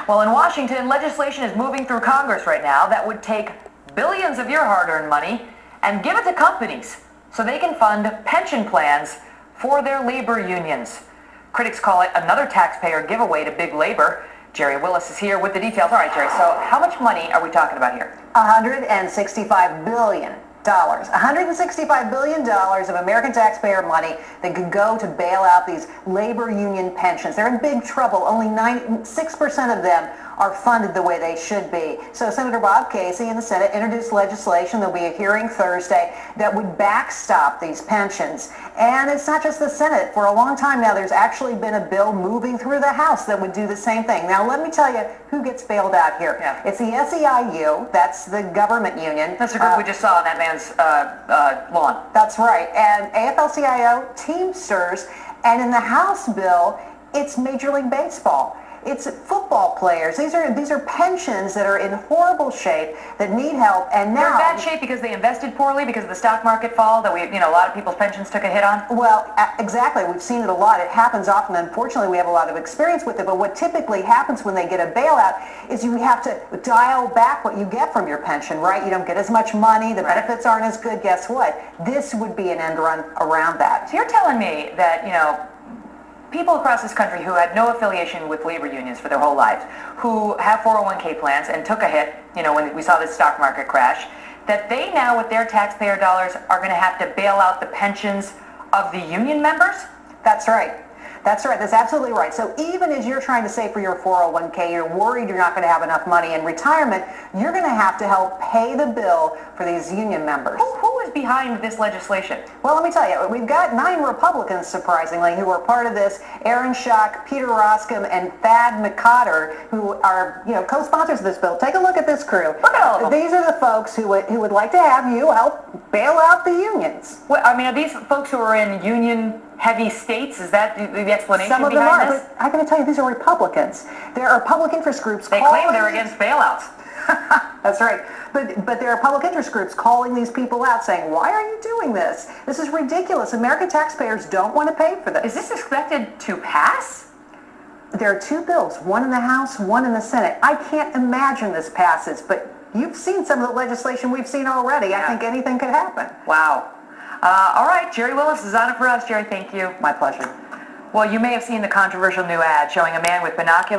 Well, in Washington, legislation is moving through Congress right now that would take billions of your hard-earned money and give it to companies so they can fund pension plans for their labor unions. Critics call it another taxpayer giveaway to big labor. Jerry Willis is here with the details. All right, Jerry, so how much money are we talking about here? $165 billion. $165 billion of American taxpayer money that could go to bail out these labor union pensions. They're in big trouble. Only 6% of them are funded the way they should be. So Senator Bob Casey in the Senate introduced legislation. There'll be a hearing Thursday that would backstop these pensions. And it's not just the Senate. For a long time now, there's actually been a bill moving through the House that would do the same thing. Now, let me tell you who gets bailed out here. Yeah. It's the SEIU. That's the government union. That's the group we just saw on that man's lawn. That's right. And AFL-CIO, Teamsters, and in the House bill, it's Major League Baseball. It's football players. These are pensions that are in horrible shape that need help. And now they're in bad shape because they invested poorly because of the stock market fall that a lot of people's pensions took a hit on. Well, exactly. We've seen it a lot. It happens often. Unfortunately, we have a lot of experience with it. But what typically happens when they get a bailout is you have to dial back what you get from your pension, right? You don't get as much money. The benefits aren't as good. Guess what? This would be an end run around that. So you're telling me that, people across this country who had no affiliation with labor unions for their whole lives, who have 401k plans and took a hit, when we saw the stock market crash, that they now with their taxpayer dollars are going to have to bail out the pensions of the union members? That's right. That's right. That's absolutely right. So even as you're trying to save for your 401k, you're worried you're not going to have enough money in retirement, you're going to have to help pay the bill for these union members. Who is behind this legislation? Well, let me tell you, we've got 9 Republicans, surprisingly, who are part of this. Aaron Schock, Peter Roskam, and Thad McCotter, who are, co-sponsors of this bill. Take a look at this crew. Look at all of them. These are the folks who would like to have you help bail out the unions. Well, are these folks who are in union-heavy states? Is that the explanation Some of them behind are, this? but I got to tell you, these are Republicans. There are public interest groups. They claim they're against bailouts. That's right. But there are public interest groups calling these people out saying, why are you doing this? This is ridiculous. American taxpayers don't want to pay for this. Is this expected to pass? There are 2 bills, one in the House, one in the Senate. I can't imagine this passes, but you've seen some of the legislation we've seen already. Yeah. I think anything could happen. Wow. All right, Jerry Willis is on it for us. Jerry, thank you. My pleasure. Well, you may have seen the controversial new ad showing a man with binoculars